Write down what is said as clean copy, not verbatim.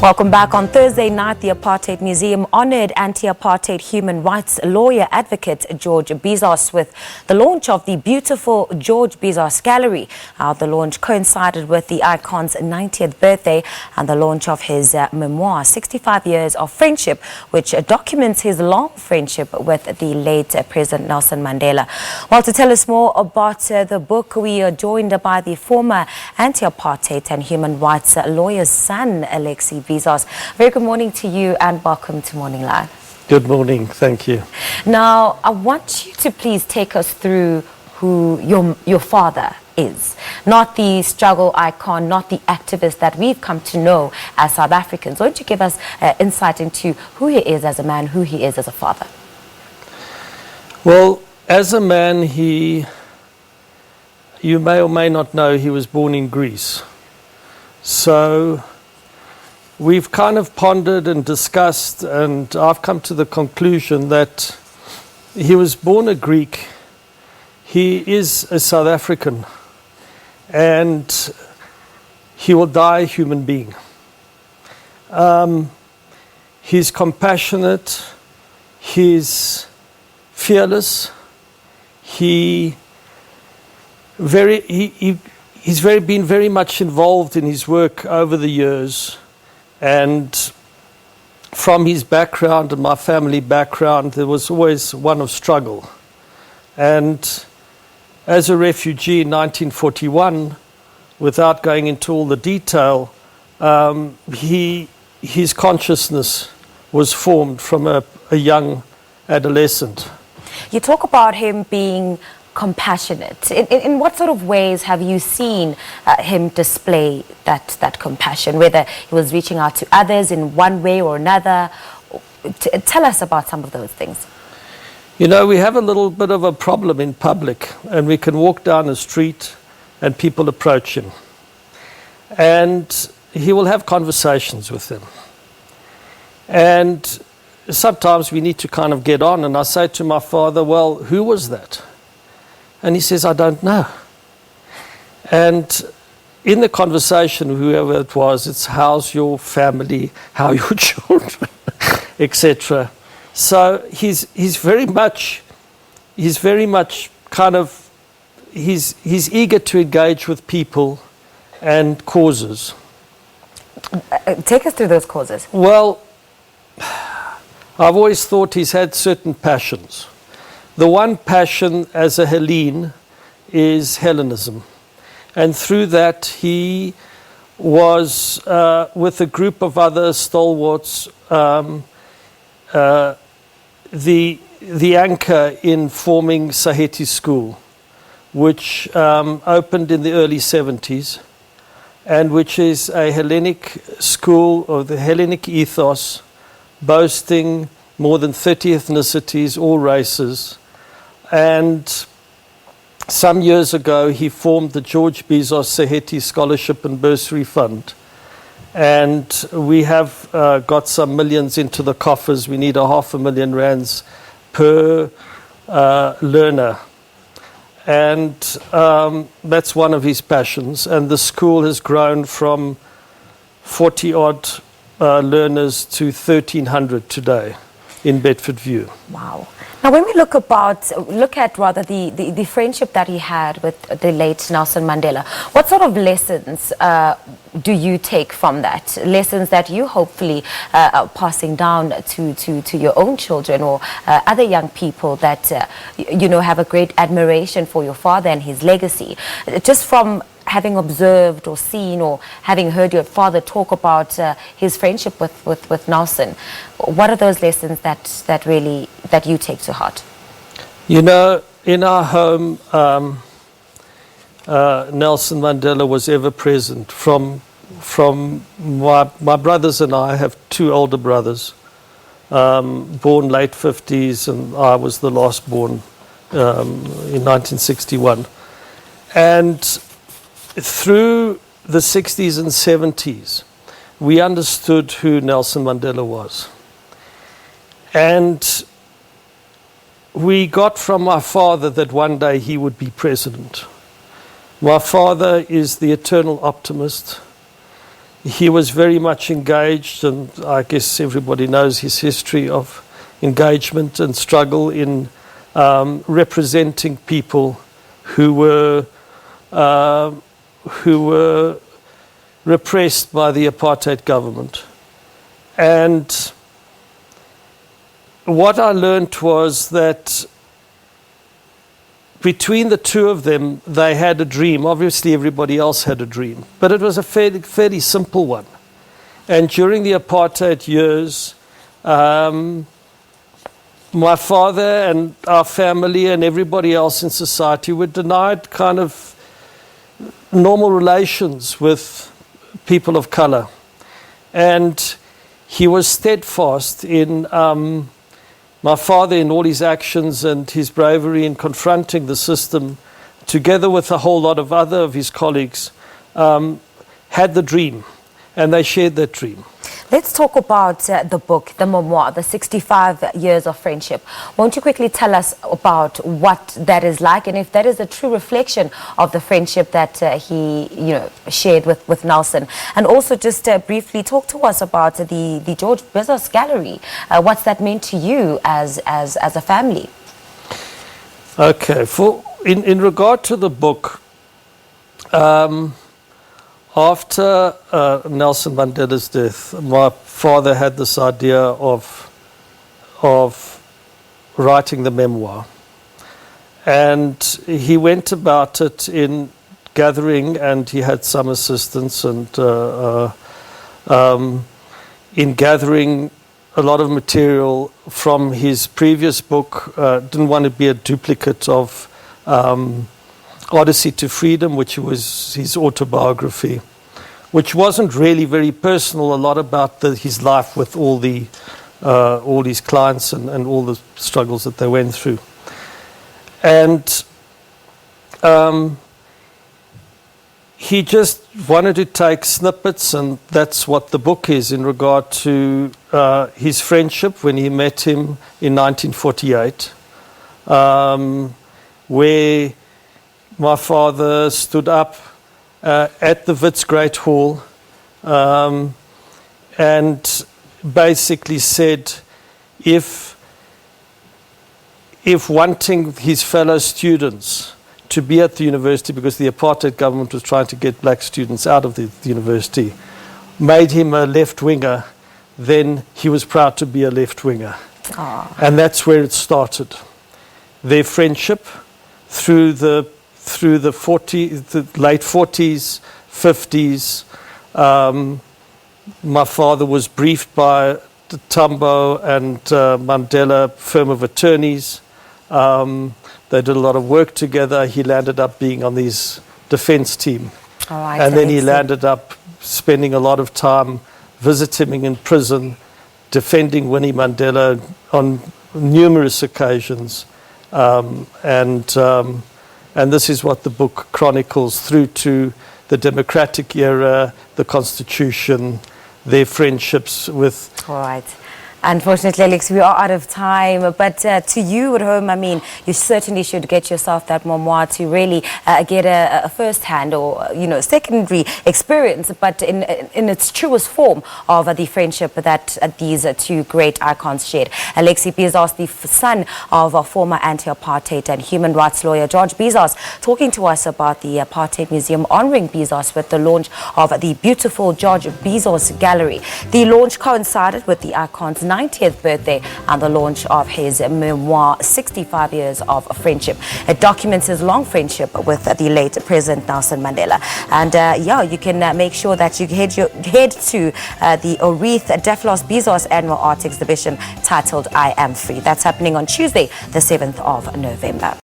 Welcome back. On Thursday night, the Apartheid Museum honored anti-apartheid human rights lawyer Advocate George Bizos with the launch of the beautiful George Bizos Gallery. The launch coincided with the icon's 90th birthday and the launch of his memoir, 65 Years of Friendship, which documents his long friendship with the late President Nelson Mandela. Well, to tell us more about the book, we are joined by the former anti-apartheid and human rights lawyer's son, Alexi Bizos. Very good morning to you and welcome to Morning Live. Good morning, thank you. Now, I want you to please take us through who your father is. Not the struggle icon, not the activist that we've come to know as South Africans. Why don't you give us insight into who he is as a man, who he is as a father? Well, as a man, you may or may not know, he was born in Greece. So we've kind of pondered and discussed, and I've come to the conclusion that he was born a Greek. He is a South African, and he will die a human being. He's compassionate, he's fearless, he's been very much involved in his work over the years. And from his background and my family background, there was always one of struggle. And as a refugee in 1941, without going into all the detail, his consciousness was formed from a young adolescent. You talk about him being compassionate. In what sort of ways have you seen him display that compassion, whether he was reaching out to others in one way or another? Tell us about some of those things. You know, we have a little bit of a problem in public, and we can walk down the street and people approach him. And he will have conversations with them. And sometimes we need to kind of get on, and I say to my father, well, who was that? And he says, I don't know. And in the conversation, whoever it was, it's how's your family, how are your children, etc. So he's very much kind of, he's eager to engage with people and causes. Take us through those causes. Well, I've always thought he's had certain passions. The one passion as a Hellene is Hellenism. And through that, he was, with a group of other stalwarts, the anchor in forming Saheti School, which opened in the early 70s, and which is a Hellenic school of the Hellenic ethos, boasting more than 30 ethnicities, all races. And some years ago, he formed the George Bizos Saheti Scholarship and Bursary Fund. And we have got some millions into the coffers. We need 500,000 rands per learner. And that's one of his passions. And the school has grown from 40-odd learners to 1,300 today in Bedford View. Wow. Now, when we look at the friendship that he had with the late Nelson Mandela, what sort of lessons do you take from that? Lessons that you hopefully are passing down to your own children or other young people that have a great admiration for your father and his legacy, just from having observed or seen or having heard your father talk about his friendship with Nelson. What are those lessons that you take to heart? You know, in our home, Nelson Mandela was ever present. From my brothers and I have two older brothers, born late 50s, and I was the last born in 1961. And through the 60s and 70s, we understood who Nelson Mandela was. And we got from my father that one day he would be president. My father is the eternal optimist. he was very much engaged, and I guess everybody knows his history of engagement and struggle in representing people who were repressed by the apartheid government. And what I learned was that between the two of them, they had a dream. Obviously, everybody else had a dream, but it was a fairly simple one. And during the apartheid years, my father and our family and everybody else in society were denied kind of normal relations with people of color. And he was steadfast in my father in all his actions and his bravery in confronting the system, together with a whole lot of other of his colleagues, had the dream, and they shared that dream. Let's talk about the book, the memoir, the 65 years of friendship. Won't you quickly tell us about what that is like, and if that is a true reflection of the friendship that he, shared with Nelson? And also just briefly talk to us about the George Bizos Gallery. What's that meant to you as a family? Okay, in regard to the book, after Nelson Mandela's death, my father had this idea of writing the memoir. And he went about it in gathering, and he had some assistance, and in gathering a lot of material from his previous book. Didn't want to be a duplicate of Odyssey to Freedom, which was his autobiography, which wasn't really very personal, a lot about his life with all his clients and all the struggles that they went through. And he just wanted to take snippets, and that's what the book is in regard to his friendship when he met him in 1948, where my father stood up at the Wits Great Hall and basically said, if wanting his fellow students to be at the university, because the apartheid government was trying to get black students out of the university, made him a left-winger, then he was proud to be a left-winger. And that's where it started. Their friendship through the late 40s, 50s. My father was briefed by the Tambo and Mandela firm of attorneys. They did a lot of work together. He landed up being on his defense team. And then he landed up spending a lot of time visiting in prison, defending Winnie Mandela on numerous occasions. And this is what the book chronicles through to the democratic era, the Constitution, their friendships with... All right. Unfortunately, Alex, we are out of time. But to you at home, I mean, you certainly should get yourself that memoir to really get a first-hand or, secondary experience, but in its truest form of the friendship that these two great icons shared. Alexi Bizos, the son of a former anti-apartheid and human rights lawyer George Bizos, talking to us about the Apartheid Museum honouring Bizos with the launch of the beautiful George Bizos Gallery. The launch coincided with the icon's 90th birthday and the launch of his memoir, 65 Years of Friendship. It documents his long friendship with the late President Nelson Mandela. And you can make sure that you head to the Oreith Deflos Bizos annual art exhibition titled I Am Free. That's happening on Tuesday, the 7th of November.